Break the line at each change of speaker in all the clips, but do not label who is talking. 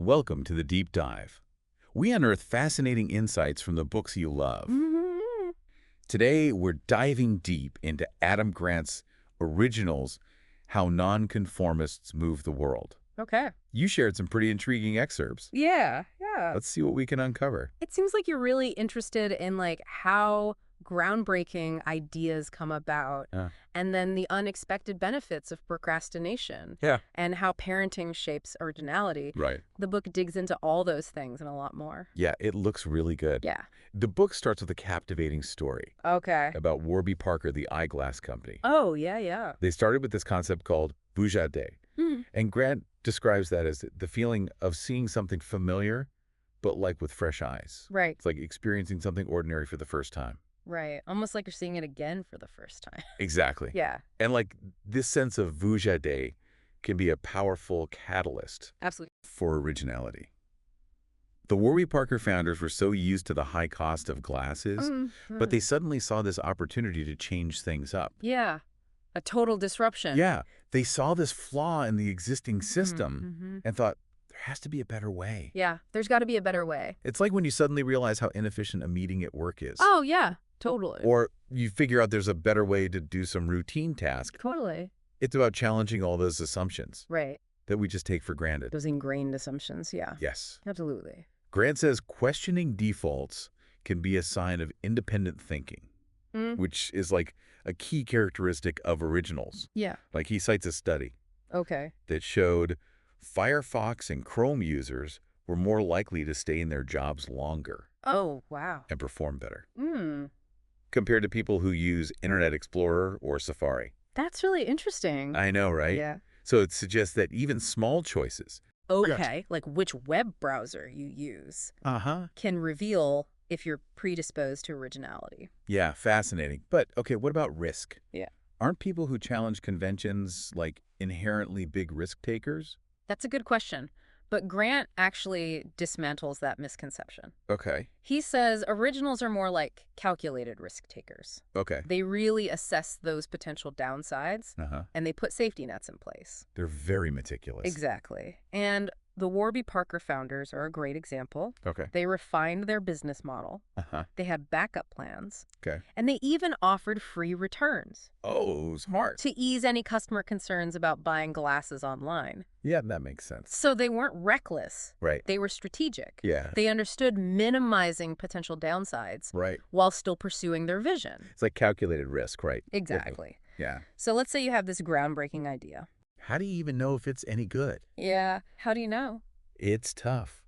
Welcome to the Deep Dive. We unearth fascinating insights from the books you love. Today, we're diving deep into Adam Grant's Originals, How Nonconformists Move the World.
Okay.
You shared some pretty intriguing excerpts.
Yeah.
Let's see what we can uncover.
It seems like you're really interested in how groundbreaking ideas come about and then the unexpected benefits of procrastination
Yeah.
and how parenting shapes originality.
Right.
The book digs into all those things and a lot more.
Yeah, it looks really good.
Yeah.
The book starts with a captivating story
Okay.
about Warby Parker, the eyeglass company.
Oh, yeah.
They started with this concept called boujade, and Grant describes that as the feeling of seeing something familiar, but with fresh eyes.
Right.
It's like experiencing something ordinary for the first time.
Right. Almost like you're seeing it again for the first time.
Exactly.
Yeah.
And this sense of boujade can be a powerful catalyst
Absolutely.
for originality. The Warby Parker founders were so used to the high cost of glasses, but they suddenly saw this opportunity to change things up.
Yeah. A total disruption.
Yeah. They saw this flaw in the existing system and thought, there has to be a better way.
Yeah. There's got to be a better way.
It's like when you suddenly realize how inefficient a meeting at work is.
Oh, yeah. Totally.
Or you figure out there's a better way to do some routine task.
Totally.
It's about challenging all those assumptions
Right.
that we just take for granted.
Those ingrained assumptions. Yeah.
Yes.
Absolutely.
Grant says questioning defaults can be a sign of independent thinking, which is a key characteristic of originals.
Yeah.
He cites a study
Okay.
that showed Firefox and Chrome users were more likely to stay in their jobs longer
Oh, wow.
and perform better
Hmm.
compared to people who use Internet Explorer or Safari.
That's really interesting.
I know, right?
Yeah.
So it suggests that even small choices
Okay. Like which web browser you use can reveal if you're predisposed to originality.
Yeah, fascinating. But, okay, what about risk?
Yeah.
Aren't people who challenge conventions inherently big risk takers?
That's a good question. But Grant actually dismantles that misconception.
Okay.
He says originals are more like calculated risk takers.
Okay.
They really assess those potential downsides and they put safety nets in place.
They're very meticulous.
Exactly. And the Warby Parker founders are a great example.
Okay.
They refined their business model. They had backup plans.
Okay.
And they even offered free returns
Oh, smart.
to ease any customer concerns about buying glasses online.
Yeah, that makes sense.
So they weren't reckless.
Right.
They were strategic.
Yeah.
They understood minimizing potential downsides
Right.
while still pursuing their vision.
It's like calculated risk, right?
Exactly.
Yeah.
So let's say you have this groundbreaking idea.
How do you even know if it's any good?
Yeah. How do you know?
It's tough.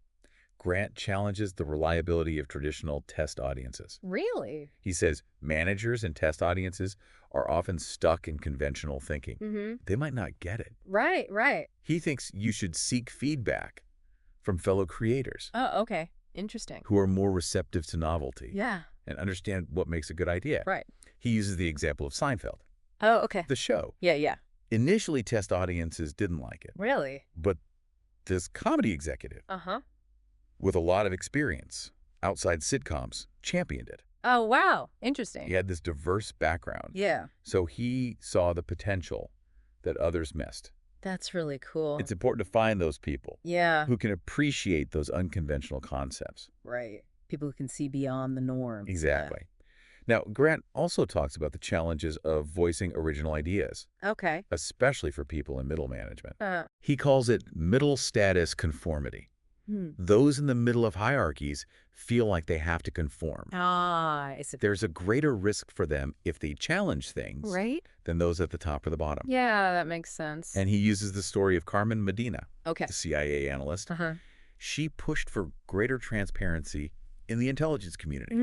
Grant challenges the reliability of traditional test audiences.
Really?
He says managers and test audiences are often stuck in conventional thinking. They might not get it.
Right.
He thinks you should seek feedback from fellow creators
Oh, okay. Interesting.
who are more receptive to novelty
Yeah.
and understand what makes a good idea.
Right.
He uses the example of Seinfeld,
Oh, okay.
the show.
Yeah.
Initially, test audiences didn't like it,
Really?
but this comedy executive with a lot of experience outside sitcoms championed it.
Oh, wow. Interesting.
He had this diverse background.
Yeah.
So he saw the potential that others missed.
That's really cool.
It's important to find those people
Yeah.
who can appreciate those unconventional concepts.
Right. People who can see beyond the norms.
Exactly. Now, Grant also talks about the challenges of voicing original ideas,
Okay.
especially for people in middle management.
Uh,
He calls it middle status conformity. Those in the middle of hierarchies feel like they have to conform.
it's a...
There's a greater risk for them if they challenge things
Right?
than those at the top or the bottom.
Yeah, that makes sense.
And he uses the story of Carmen Medina,
Okay.
the CIA analyst. She pushed for greater transparency in the intelligence community.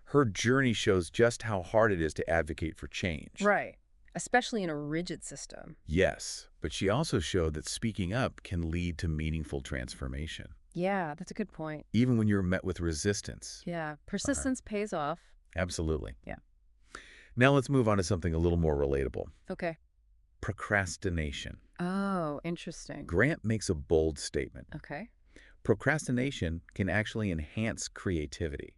Her journey shows just how hard it is to advocate for change.
Right. Especially in a rigid system.
Yes, but she also showed that speaking up can lead to meaningful transformation,
Yeah, that's a good point.
even when you're met with resistance.
Yeah. Persistence pays off.
Absolutely.
Yeah.
Now let's move on to something a little more relatable.
Okay.
Procrastination.
Oh, interesting.
Grant makes a bold statement.
Okay.
Procrastination can actually enhance creativity.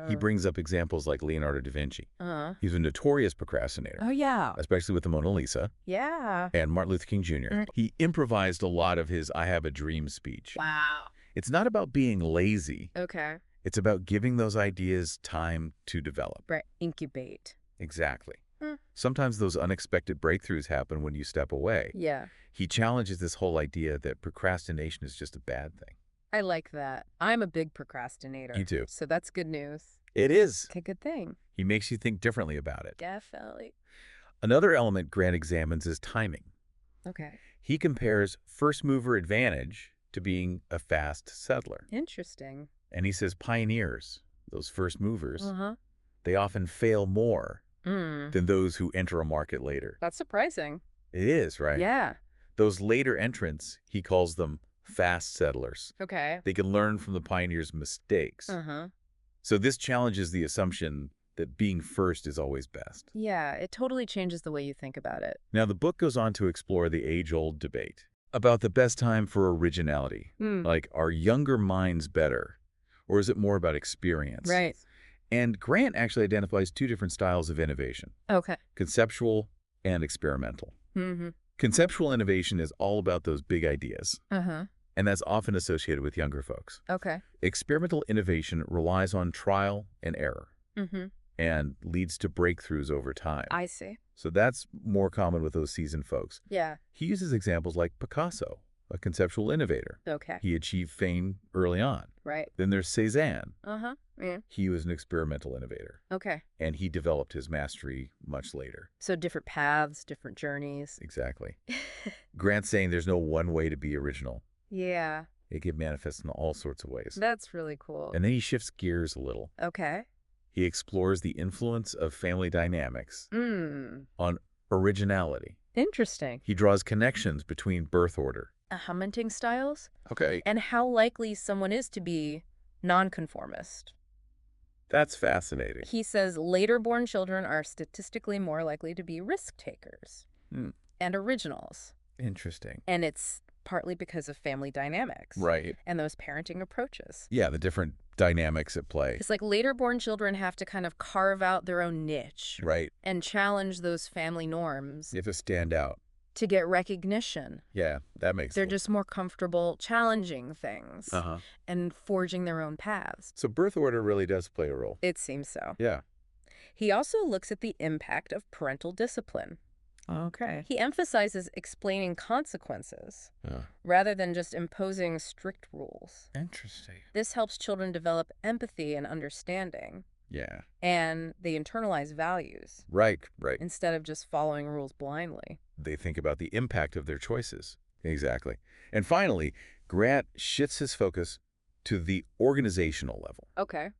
He brings up examples like Leonardo da Vinci.
Uh-huh.
He's a notorious procrastinator,
Oh, yeah.
especially with the Mona Lisa,
Yeah.
and Martin Luther King Jr. He improvised a lot of his I have a dream speech.
Wow.
It's not about being lazy.
Okay.
It's about giving those ideas time to develop.
Right. Incubate.
Exactly. Sometimes those unexpected breakthroughs happen when you step away.
Yeah.
He challenges this whole idea that procrastination is just a bad thing.
I like that. I'm a big procrastinator.
Me too.
So that's good news.
It is.
Okay, good thing.
He makes you think differently about it.
Definitely.
Another element Grant examines is timing.
Okay.
He compares first mover advantage to being a fast settler.
Interesting.
And he says pioneers, those first movers,
Uh-huh.
they often fail more than those who enter a market later.
That's surprising.
It is, right?
Yeah.
Those later entrants, he calls them fast settlers.
Okay.
They can learn from the pioneers' mistakes.
Uh-huh.
So this challenges the assumption that being first is always best.
Yeah, it totally changes the way you think about it.
Now, the book goes on to explore the age-old debate about the best time for originality. Like, are younger minds better, or is it more about experience?
Right.
And Grant actually identifies two different styles of innovation,
Okay.
conceptual and experimental.
Mm-hmm.
Conceptual innovation is all about those big ideas,
Uh-huh.
and that's often associated with younger folks.
Okay.
Experimental innovation relies on trial and error
Mm-hmm.
and leads to breakthroughs over time.
I see.
So that's more common with those seasoned folks.
Yeah.
He uses examples like Picasso, a conceptual innovator.
Okay.
He achieved fame early on.
Right.
Then there's Cézanne.
Uh-huh. Yeah.
He was an experimental innovator,
Okay.
and he developed his mastery much later.
So different paths, different journeys.
Exactly. Grant's saying there's no one way to be original.
Yeah.
It can manifest in all sorts of ways.
That's really cool.
And then he shifts gears a little.
Okay.
He explores the influence of family dynamics
Mm.
on originality.
Interesting.
He draws connections between birth order.
Hunting styles
Okay.
and how likely someone is to be nonconformist.
That's fascinating.
He says later-born children are statistically more likely to be risk takers and originals.
Interesting.
And it's partly because of family dynamics.
Right.
And those parenting approaches.
Yeah, the different dynamics at play.
It's like later-born children have to kind of carve out their own niche.
Right.
And challenge those family norms
You have to stand out.
to get recognition.
Yeah, that makes
They're
sense.
just more comfortable challenging things and forging their own paths.
So birth order really does play a role.
It seems so.
Yeah.
He also looks at the impact of parental discipline.
Okay.
He emphasizes explaining consequences rather than just imposing strict rules.
Interesting.
This helps children develop empathy and understanding,
Yeah.
and they internalize values
Right.
instead of just following rules blindly.
They think about the impact of their choices. Exactly. And finally, Grant shifts his focus to the organizational level.
Okay.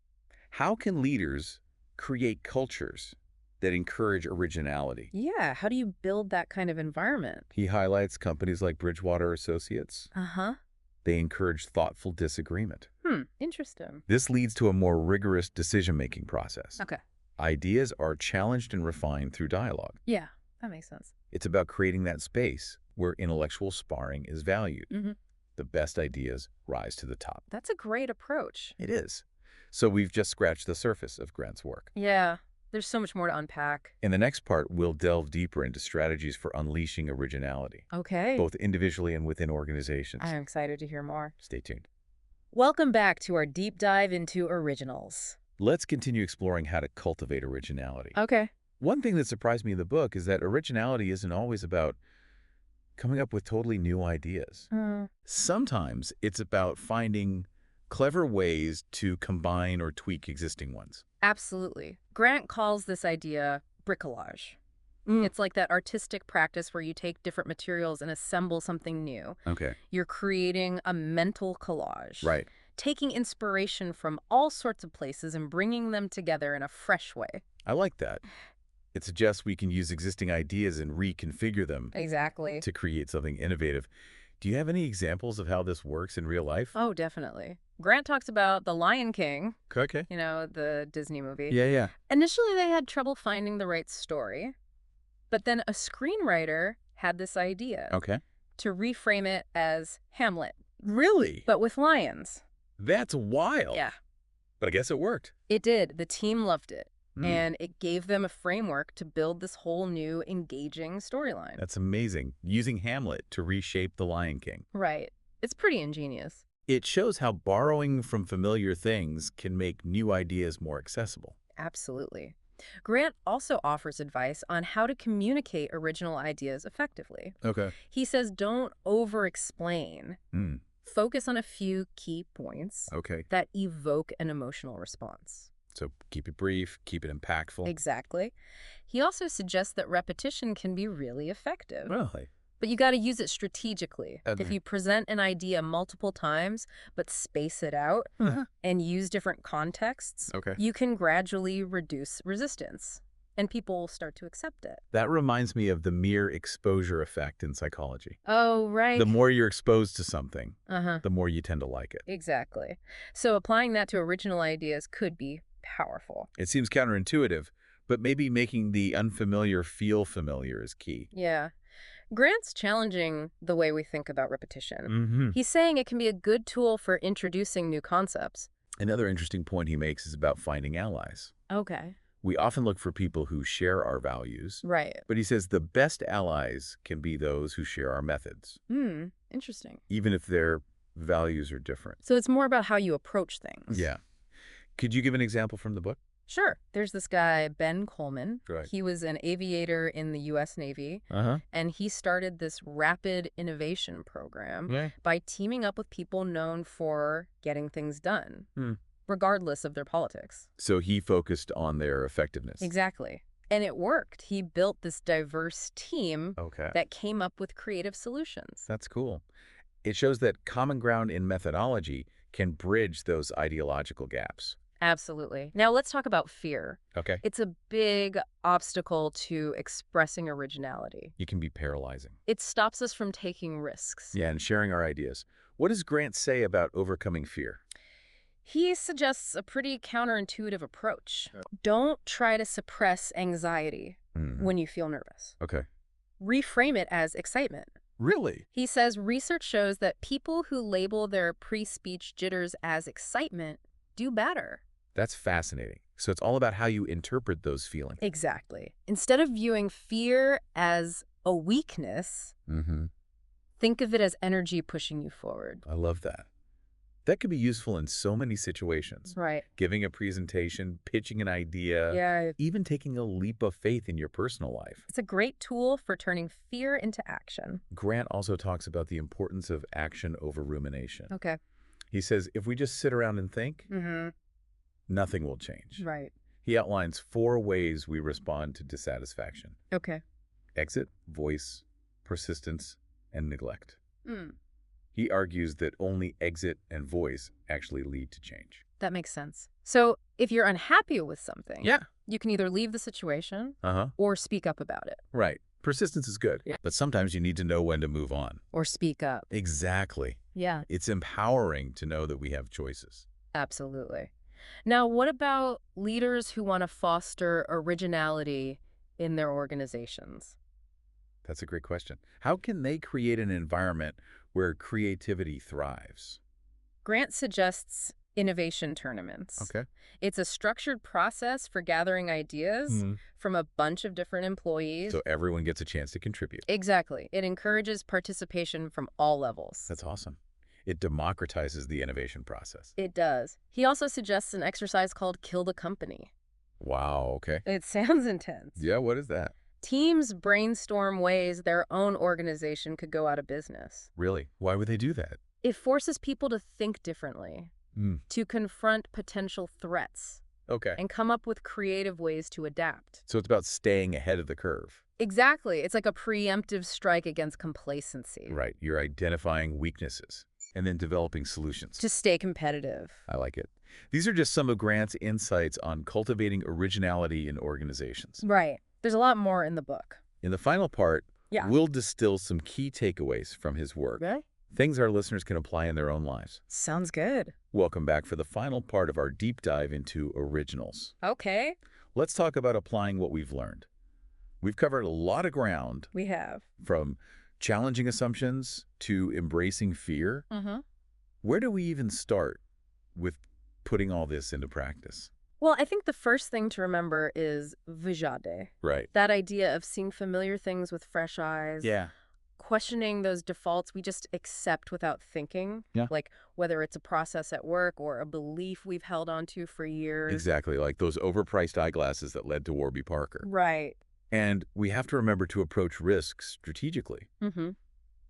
How can leaders create cultures that encourage originality?
Yeah, how do you build that kind of environment?
He highlights companies like Bridgewater Associates.
Uh-huh.
They encourage thoughtful disagreement.
Interesting.
This leads to a more rigorous decision-making process.
Okay.
Ideas are challenged and refined through dialogue.
Yeah, that makes sense.
It's about creating that space where intellectual sparring is valued. The best ideas rise to the top.
That's a great approach.
It is. So we've just scratched the surface of Grant's work.
Yeah, there's so much more to unpack.
In the next part, we'll delve deeper into strategies for unleashing originality,
Okay.
both individually and within organizations.
I'm excited to hear more.
Stay tuned.
Welcome back to our deep dive into originals.
Let's continue exploring how to cultivate originality.
Okay.
One thing that surprised me in the book is that originality isn't always about coming up with totally new ideas. Sometimes it's about finding clever ways to combine or tweak existing ones.
Absolutely. Grant calls this idea bricolage. It's like that artistic practice where you take different materials and assemble something new.
Okay.
You're creating a mental collage.
Right.
Taking inspiration from all sorts of places and bringing them together in a fresh way.
I like that. It suggests we can use existing ideas and reconfigure them
Exactly.
to create something innovative. Do you have any examples of how this works in real life?
Oh, definitely. Grant talks about The Lion King,
Okay.
you know, the Disney movie.
Yeah.
Initially, they had trouble finding the right story, but then a screenwriter had this idea
Okay.
to reframe it as Hamlet,
Really?
but with lions.
That's wild.
Yeah.
But I guess it worked.
It did. The team loved it.
Hmm.
And it gave them a framework to build this whole new engaging storyline.
That's amazing. Using Hamlet to reshape The Lion King.
Right. It's pretty ingenious.
It shows how borrowing from familiar things can make new ideas more accessible.
Absolutely. Grant also offers advice on how to communicate original ideas effectively.
Okay.
He says don't over-explain.
Hmm.
Focus on a few key points
Okay.
that evoke an emotional response.
So keep it brief, keep it impactful.
Exactly. He also suggests that repetition can be really effective.
Really?
But you got to use it strategically.
Okay.
If you present an idea multiple times, but space it out and use different contexts,
Okay.
you can gradually reduce resistance and people will start to accept it.
That reminds me of the mere exposure effect in psychology.
Oh, right.
The more you're exposed to something,
Uh-huh.
the more you tend to like it.
Exactly. So applying that to original ideas could be powerful.
It seems counterintuitive, but maybe making the unfamiliar feel familiar is key.
Yeah. Grant's challenging the way we think about repetition.
Mm-hmm.
He's saying it can be a good tool for introducing new concepts.
Another interesting point he makes is about finding allies.
Okay.
We often look for people who share our values,
Right.
but he says the best allies can be those who share our methods,
Interesting.
even if their values are different.
So it's more about how you approach things.
Yeah. Could you give an example from the book?
Sure. There's this guy, Ben Coleman.
Right.
He was an aviator in the U.S. Navy,
Uh-huh.
and he started this rapid innovation program
Yeah.
by teaming up with people known for getting things done,
Hmm.
regardless of their politics.
So he focused on their effectiveness.
Exactly. And it worked. He built this diverse team
Okay.
that came up with creative solutions.
That's cool. It shows that common ground in methodology can bridge those ideological gaps.
Absolutely. Now let's talk about fear.
Okay.
It's a big obstacle to expressing originality.
It can be paralyzing.
It stops us from taking risks.
Yeah, and sharing our ideas. What does Grant say about overcoming fear?
He suggests a pretty counterintuitive approach. Don't try to suppress anxiety when you feel nervous.
Okay.
Reframe it as excitement.
Really?
He says research shows that people who label their pre-speech jitters as excitement do better.
That's fascinating. So it's all about how you interpret those feelings.
Exactly. Instead of viewing fear as a weakness, think of it as energy pushing you forward.
I love that. That could be useful in so many situations.
Right.
Giving a presentation, pitching an idea,
Yeah.
even taking a leap of faith in your personal life.
It's a great tool for turning fear into action.
Grant also talks about the importance of action over rumination.
Okay.
He says if we just sit around and think,
Mm-hmm.
nothing will change.
Right.
He outlines 4 ways we respond to dissatisfaction:
Okay.
exit, voice, persistence, and neglect.
Mm.
He argues that only exit and voice actually lead to change.
That makes sense. So if you're unhappy with something,
Yeah.
you can either leave the situation
Uh-huh.
or speak up about it.
Right. Persistence is good,
Yeah.
but sometimes you need to know when to move on.
Or speak up.
Exactly.
Yeah,
It's empowering to know that we have choices.
absolutely. Now, what about leaders who want to foster originality in their organizations?
That's a great question. How can they create an environment where creativity thrives?
Grant suggests innovation tournaments.
Okay.
It's a structured process for gathering ideas from a bunch of different employees.
So everyone gets a chance to contribute.
Exactly. It encourages participation from all levels.
That's awesome. It democratizes the innovation process.
It does. He also suggests an exercise called Kill the Company.
Wow, okay.
It sounds intense.
Yeah, what is that?
Teams brainstorm ways their own organization could go out of business.
Really? Why would they do that?
It forces people to think differently, to confront potential threats,
Okay.
and come up with creative ways to adapt.
So it's about staying ahead of the curve.
Exactly. It's like a preemptive strike against complacency.
Right. You're identifying weaknesses and then developing solutions.
To stay competitive.
I like it. These are just some of Grant's insights on cultivating originality in organizations.
Right. There's a lot more in the book.
In the final part,
Yeah.
we'll distill some key takeaways from his work.
Really?
Things our listeners can apply in their own lives.
Sounds good.
Welcome back for the final part of our deep dive into originals.
Okay.
Let's talk about applying what we've learned. We've covered a lot of ground,
We have.
from challenging assumptions to embracing fear.
Mm-hmm.
Where do we even start with putting all this into practice?
Well, I think the first thing to remember is vujade.
Right.
That idea of seeing familiar things with fresh eyes,
Yeah.
questioning those defaults we just accept without thinking,
Yeah.
like whether it's a process at work or a belief we've held onto for years.
Exactly, like those overpriced eyeglasses that led to Warby Parker.
Right.
And we have to remember to approach risks strategically.
Mm-hmm.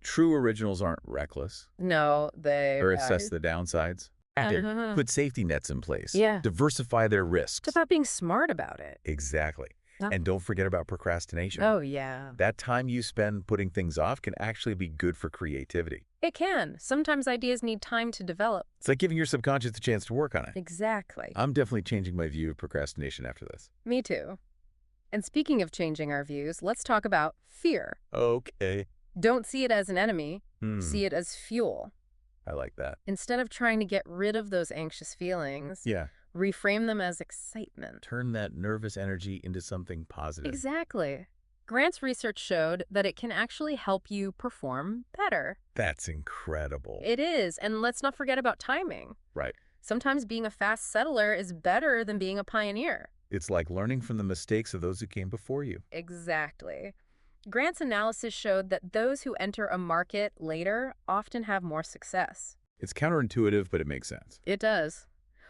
True originals aren't reckless
No, they
or assess
right.
the downsides. Active. Put safety nets in place.
Yeah.
Diversify their
It's
risks.
about being smart about it.
Exactly.
Yeah.
And don't forget about procrastination.
Oh, yeah.
That time you spend putting things off can actually be good for creativity.
It can. Sometimes ideas need time to develop.
It's like giving your subconscious a chance to work on it.
Exactly.
I'm definitely changing my view of procrastination after this.
Me too. And speaking of changing our views, let's talk about fear.
Okay.
Don't see it as an enemy. See it as fuel.
I like that.
Instead of trying to get rid of those anxious feelings,
Yeah.
reframe them as excitement.
Turn that nervous energy into something positive.
Exactly. Grant's research showed that it can actually help you perform better.
That's incredible.
It is, and let's not forget about timing.
Right.
Sometimes being a fast settler is better than being a pioneer.
It's like learning from the mistakes of those who came before you.
Exactly. Grant's analysis showed that those who enter a market later often have more success.
It's counterintuitive, but it makes sense.
It does.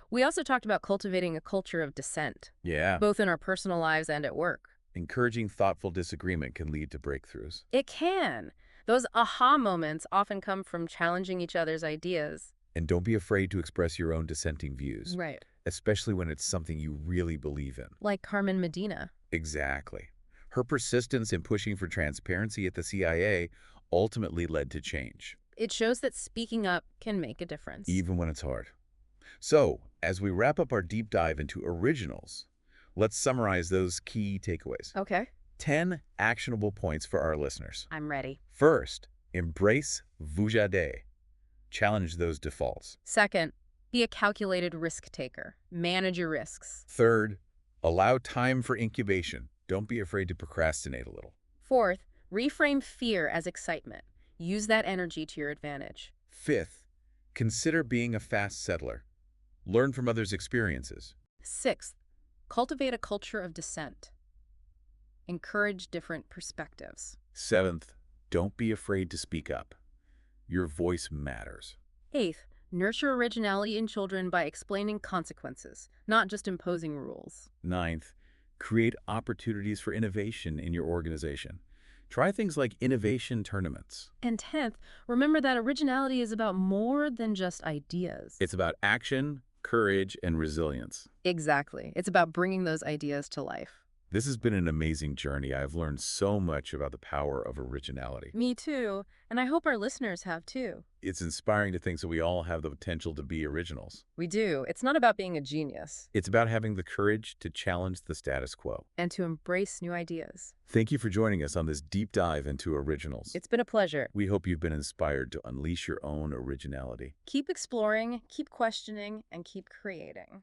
We also talked about cultivating a culture of dissent,
Yeah.
both in our personal lives and at work.
Encouraging thoughtful disagreement can lead to breakthroughs.
It can. Those aha moments often come from challenging each other's ideas.
And don't be afraid to express your own dissenting views,
Right.
especially when it's something you really believe in.
Like Carmen Medina.
Exactly. Her persistence in pushing for transparency at the CIA ultimately led to change,
It shows that speaking up can make a difference.
even when it's hard. So, as we wrap up our deep dive into originals, let's summarize those key takeaways.
Okay.
10 actionable points for our listeners.
I'm ready.
First, embrace vujade. Challenge those defaults.
Second, be a calculated risk taker. Manage your risks.
Third, allow time for incubation. Don't be afraid to procrastinate a little.
Fourth, reframe fear as excitement. Use that energy to your advantage.
Fifth, consider being a fast settler. Learn from others' experiences.
Sixth, cultivate a culture of dissent. Encourage different perspectives.
Seventh, don't be afraid to speak up. Your voice matters.
Eighth, nurture originality in children by explaining consequences, not just imposing rules.
Ninth, create opportunities for innovation in your organization. Try things like innovation tournaments.
And 10th, remember that originality is about more than just ideas.
It's about action, courage, and resilience.
Exactly. It's about bringing those ideas to life.
This has been an amazing journey. I've learned so much about the power of originality.
Me too. And I hope our listeners have too.
It's inspiring to think that we all have the potential to be originals.
We do. It's not about being a genius.
It's about having the courage to challenge the status quo.
And to embrace new ideas.
Thank you for joining us on this deep dive into originals.
It's been a pleasure.
We hope you've been inspired to unleash your own originality.
Keep exploring, keep questioning, and keep creating.